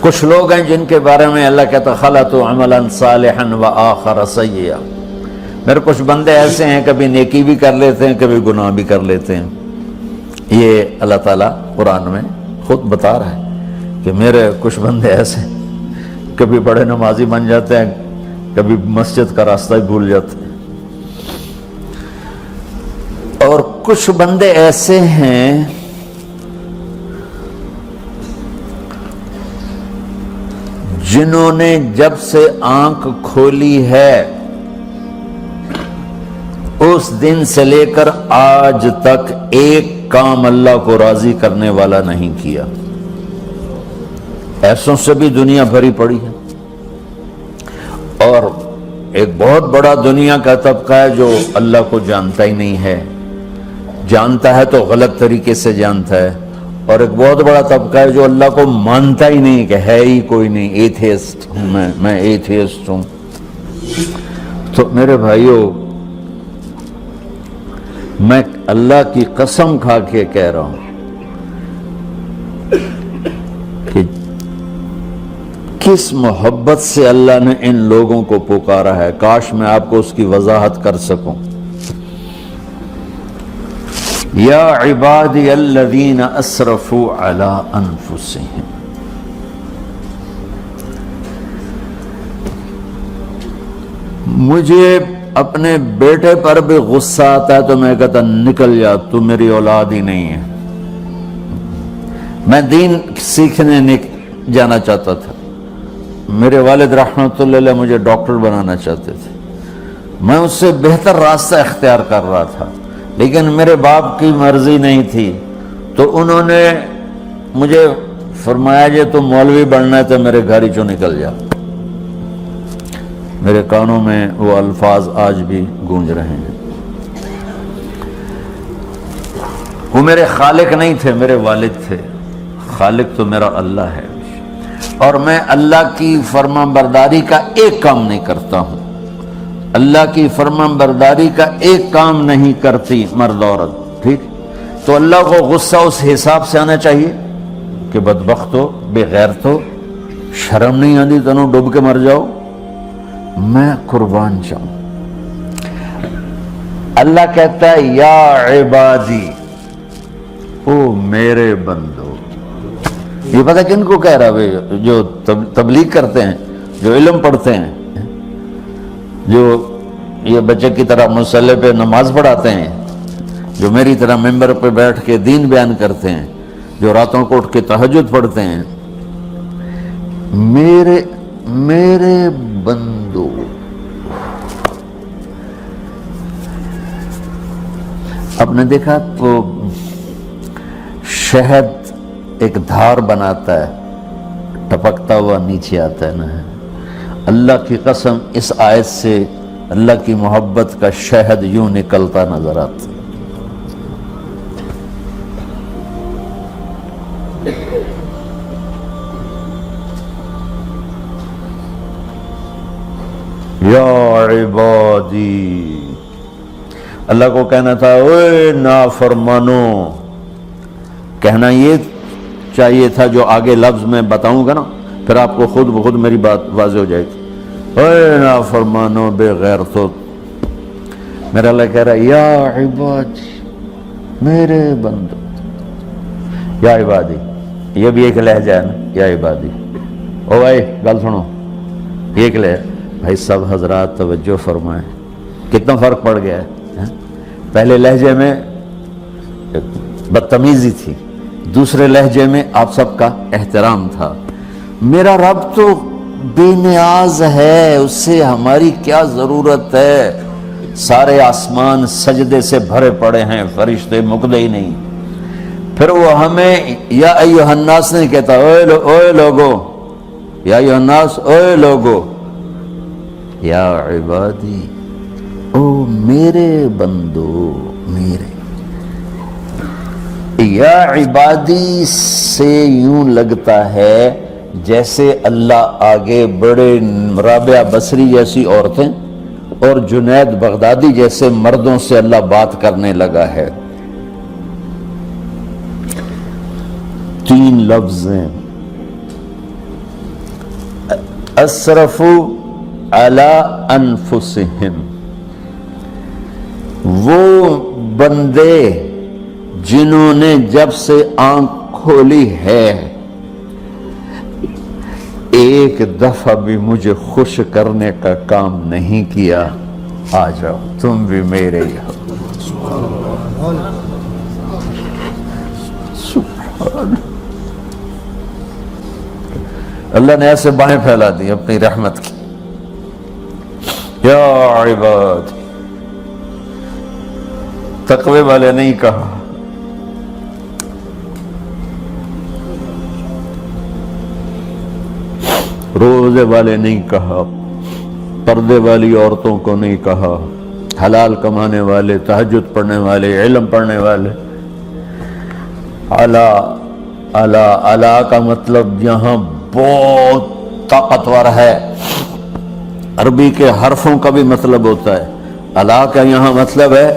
کچھ لوگ ہیں جن کے بارے میں اللہ کہتا خلطوا عملا صالحا وآخر سیئا، میرے کچھ بندے ایسے ہیں کبھی نیکی بھی کر لیتے ہیں کبھی گناہ بھی کر لیتے ہیں۔ یہ اللہ تعالیٰ قرآن میں خود بتا رہا ہے کہ میرے کچھ بندے ایسے ہیں، کبھی بڑے نمازی بن جاتے ہیں کبھی مسجد کا راستہ ہی بھول جاتے ہیں، اور کچھ بندے ایسے ہیں جنہوں نے جب سے آنکھ کھولی ہے اس دن سے لے کر آج تک ایک کام اللہ کو راضی کرنے والا نہیں کیا۔ ایسوں سے بھی دنیا بھری پڑی ہے، اور ایک بہت بڑا دنیا کا طبقہ ہے جو اللہ کو جانتا ہی نہیں ہے، جانتا ہے تو غلط طریقے سے جانتا ہے، اور ایک بہت بڑا طبقہ ہے جو اللہ کو مانتا ہی نہیں کہ ہے ہی کوئی نہیں، ایتھیسٹ ہوں میں ایتھیسٹ ہوں۔ تو میرے بھائیوں، میں اللہ کی قسم کھا کے کہہ رہا ہوں کہ کس محبت سے اللہ نے ان لوگوں کو پکارا ہے، کاش میں آپ کو اس کی وضاحت کر سکوں۔ یا عبادی الذین اسرفوا علی انفسہم، مجھے اپنے بیٹے پر بھی غصہ آتا ہے تو میں کہتا نکل جا، تو میری اولاد ہی نہیں ہے۔ میں دین سیکھنے جانا چاہتا تھا، میرے والد رحمۃ اللہ علیہ مجھے ڈاکٹر بنانا چاہتے تھے، میں اس سے بہتر راستہ اختیار کر رہا تھا، لیکن میرے باپ کی مرضی نہیں تھی، تو انہوں نے مجھے فرمایا جی تو مولوی بننا ہے تو میرے گھر ہی چوں نکل جا۔ میرے کانوں میں وہ الفاظ آج بھی گونج رہے ہیں۔ وہ میرے خالق نہیں تھے، میرے والد تھے، خالق تو میرا اللہ ہے، اور میں اللہ کی فرمان برداری کا ایک کام نہیں کرتا ہوں، اللہ کی فرمان برداری کا ایک کام نہیں کرتی مرد عورت، ٹھیک؟ تو اللہ کو غصہ اس حساب سے آنا چاہیے کہ بدبخت ہو، بے غیرت ہو، شرم نہیں آتی تنوں ڈوب کے مر جاؤ۔ میں قربان جاؤں، اللہ کہتا ہے یا عبادی، او میرے بندو۔ یہ پتہ کن کو کہہ رہا ہے؟ جو تبلیغ کرتے ہیں، جو علم پڑھتے ہیں، جو یہ بچے کی طرح مصلی پہ نماز پڑھاتے ہیں، جو میری طرح ممبر پہ بیٹھ کے دین بیان کرتے ہیں، جو راتوں کو اٹھ کے تہجد پڑھتے ہیں۔ میرے بندو، آپ نے دیکھا تو شہد ایک دھار بناتا ہے، ٹپکتا ہوا نیچے آتا ہے نا۔ اللہ کی قسم اس آیت سے اللہ کی محبت کا شہد یوں نکلتا نظر آتا ہے۔ یا عبادی، اللہ کو کہنا تھا اوے نافرمانو، کہنا یہ چاہیے تھا جو آگے لفظ میں بتاؤں گا نا، پھر آپ کو خود بخود میری بات واضح ہو جائے گی۔ اوے نافرمانو، بے غیرتو، میرا اللہ کہہ رہا ہے یا عبادی، میرے بندو، یا عبادی، یہ بھی ایک لہجہ ہے نا، یا عبادی۔ او بھائی گل سنو، یہ ایک لہجہ، بھائی سب حضرات توجہ فرمائیں، کتنا فرق پڑ گیا ہے۔ پہلے لہجے میں بدتمیزی تھی، دوسرے لہجے میں آپ سب کا احترام تھا۔ میرا رب تو بے نیاز ہے، اس سے ہماری کیا ضرورت ہے؟ سارے آسمان سجدے سے بھرے پڑے ہیں، فرشتے مکدے ہی نہیں۔ پھر وہ ہمیں یا ایھا الناس نہیں کہتا، اوے لوگو، یا ایھا الناس، اوے لوگو، یا عبادی، او میرے بندو، میرے۔ یا عبادی سے یوں لگتا ہے جیسے اللہ آگے بڑے رابعہ بصری جیسی عورتیں اور جنید بغدادی جیسے مردوں سے اللہ بات کرنے لگا ہے۔ 3 لفظ ہیں، اسرفوا علی انفسہم، وہ بندے جنہوں نے جب سے آنکھ کھولی ہے ایک دفعہ بھی مجھے خوش کرنے کا کام نہیں کیا، آ جاؤ تم بھی میرے ہی ہو۔ سبحان اللہ نے ایسے باہیں پھیلا دی اپنی رحمت کی۔ یا عباد، تقوی والے نہیں کہا، روزے والے نہیں کہا، پردے والی عورتوں کو نہیں کہا، حلال کمانے والے، تہجد پڑھنے والے، علم پڑھنے والے۔ اعلیٰ کا مطلب یہاں بہت طاقتور ہے، عربی کے حرفوں کا بھی مطلب ہوتا ہے۔ اعلیٰ کا یہاں مطلب ہے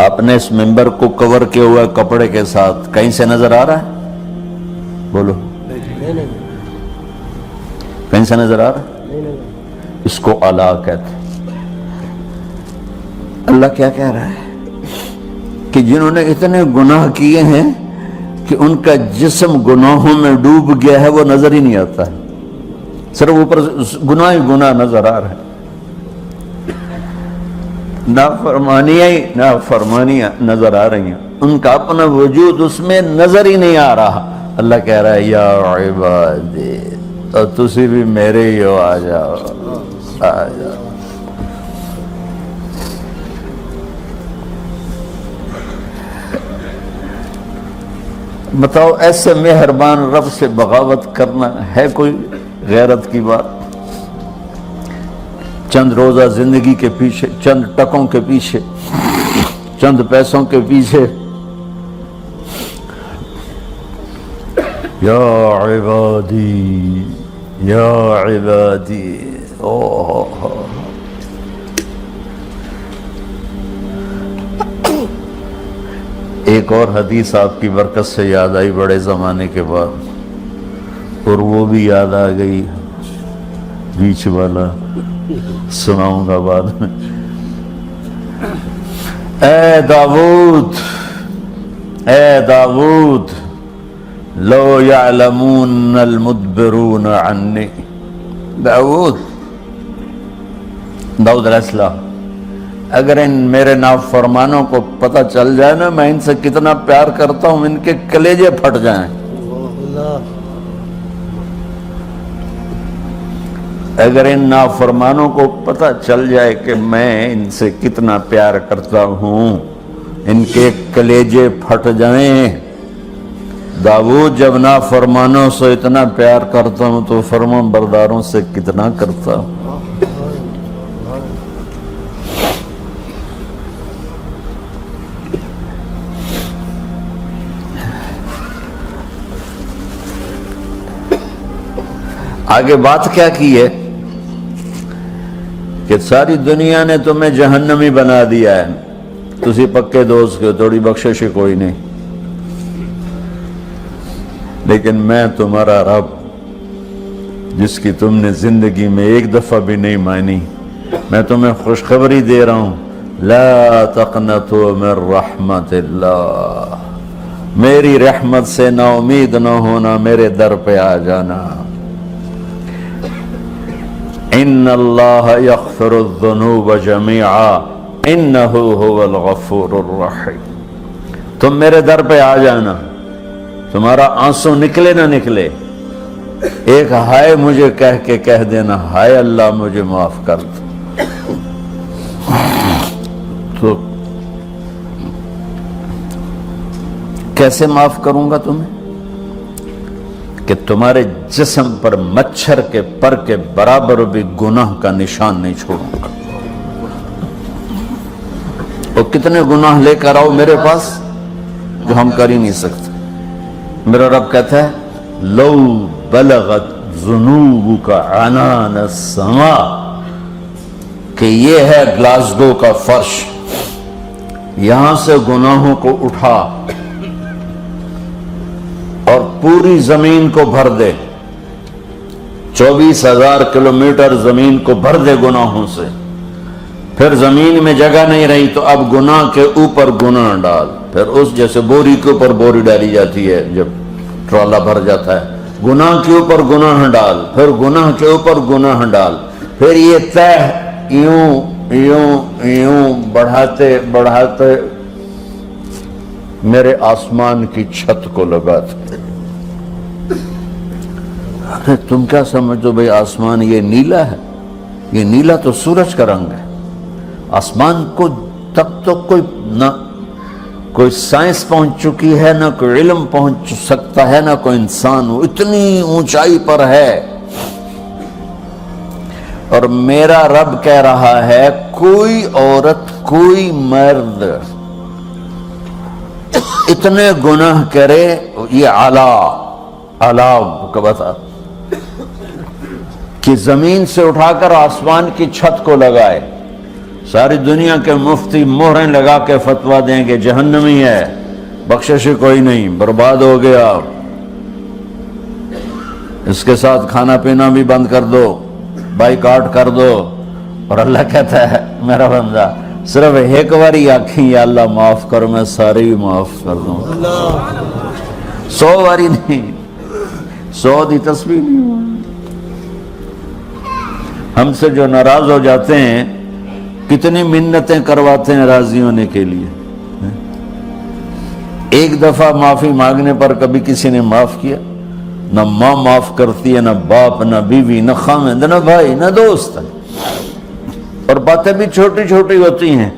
آپ نے اس ممبر کو کور کیا ہوا ہے کپڑے کے ساتھ، کہیں سے نظر آ رہا ہے؟ بولو، کہیں سے نظر آ رہا ہے؟ اس کو اعلیٰ کہتے ہیں۔ اللہ کیا کہہ رہا ہے کہ جنہوں نے اتنے گناہ کیے ہیں کہ ان کا جسم گناہوں میں ڈوب گیا ہے، وہ نظر ہی نہیں آتا ہے، صرف اوپر گناہ ہی گناہ نظر آ رہا ہے، نافرمانیاں نظر آ رہی ہیں، ان کا اپنا وجود اس میں نظر ہی نہیں آ رہا۔ اللہ کہہ رہا ہے یا عبادی، اور تسی بھی میرے ہی ہو، آ جاؤ آ جاؤ۔ بتاؤ ایسے مہربان رب سے بغاوت کرنا ہے کوئی غیرت کی بات؟ چند روزہ زندگی کے پیچھے، چند ٹکوں کے پیچھے، چند پیسوں کے پیچھے، یا عبادی یا عبادی۔ ایک اور حدیث آپ کی برکت سے یاد آئی بڑے زمانے کے بعد، اور وہ بھی یاد آ گئی، بیچ والا سناؤں گا بعد میں۔ اے داود لو یعلمون المدبرون عنی، داود علیہ السلام، اگر ان میرے نافرمانوں کو پتہ چل جائے نا میں ان سے کتنا پیار کرتا ہوں، ان کے کلیجے پھٹ جائیں۔ اگر ان نافرمانوں کو پتہ چل جائے کہ میں ان سے کتنا پیار کرتا ہوں، ان کے کلیجے پھٹ جائیں۔ داؤد جب نافرمانوں سے اتنا پیار کرتا ہوں تو فرمان برداروں سے کتنا کرتا ہوں۔ آگے بات کیا کی ہے کہ ساری دنیا نے تمہیں جہنمی بنا دیا ہے، تسی پکے دوست کے تھوڑی بخشش کوئی نہیں، لیکن میں تمہارا رب جس کی تم نے زندگی میں ایک دفعہ بھی نہیں مانی، میں تمہیں خوشخبری دے رہا ہوں، لا تقنطوا من رحمت اللہ، میری رحمت سے نا امید نہ ہونا، میرے در پہ آ جانا۔ ان اللہ یغفر الذنوب جميعا انہ هو الغفور الرحیم، تم میرے در پہ آ جانا، تمہارا آنسو نکلے نہ نکلے، ایک ہائے مجھے کہہ دینا، ہائے اللہ مجھے معاف کر دو، تو کیسے معاف کروں گا تمہیں کہ تمہارے جسم پر مچھر کے پر کے برابر بھی گناہ کا نشان نہیں چھوڑوں گا۔ اور کتنے گناہ لے کر آؤ میرے پاس جو ہم کر ہی نہیں سکتے۔ میرا رب کہتا ہے لو بلغت ذنوبک عنان السماء، کہ یہ ہے گلاسگو کا فرش، یہاں سے گناہوں کو اٹھا اور پوری زمین کو بھر دے، 24,000 کلومیٹر زمین کو بھر دے گناہوں سے، پھر زمین میں جگہ نہیں رہی تو اب گناہ کے اوپر گناہ ڈال، پھر اس جیسے بوری کے اوپر بوری ڈالی جاتی ہے جب ٹرالا بھر جاتا ہے، گناہ کے اوپر گناہ ڈال، پھر گناہ کے اوپر گناہ ڈال، پھر یہ تہ یوں یوں یوں بڑھاتے بڑھاتے میرے آسمان کی چھت کو لگاتے۔ ارے تم کیا سمجھو بھئی آسمان یہ نیلا ہے؟ یہ نیلا تو سورج کا رنگ ہے۔ آسمان کو تب تو کوئی سائنس پہنچ چکی ہے، نہ کوئی علم پہنچ سکتا ہے، نہ کوئی انسان، وہ اتنی اونچائی پر ہے۔ اور میرا رب کہہ رہا ہے کوئی عورت کوئی مرد اتنے گناہ کرے، یہ اعلیٰ کا بتا کہ زمین سے اٹھا کر آسمان کی چھت کو لگائے، ساری دنیا کے مفتی مہریں لگا کے فتویٰ دیں کہ جہنمی ہے، بخشش کوئی نہیں، برباد ہو گیا، اس کے ساتھ کھانا پینا بھی بند کر دو، بائیکاٹ کر دو۔ اور اللہ کہتا ہے میرا بندہ صرف ایک باری آکھیں یا اللہ معاف کر، میں سارے ہی معاف کر دوں، 100 باری نہیں، 100 دی تسبیح نہیں۔ ہم سے جو ناراض ہو جاتے ہیں کتنی منتیں کرواتے ہیں راضی ہونے کے لیے، ایک دفعہ معافی مانگنے پر کبھی کسی نے معاف کیا؟ نہ ماں معاف کرتی ہے، نہ باپ، نہ بیوی، نہ خامند، نہ بھائی، نہ دوست، اور باتیں بھی چھوٹی چھوٹی ہوتی ہیں۔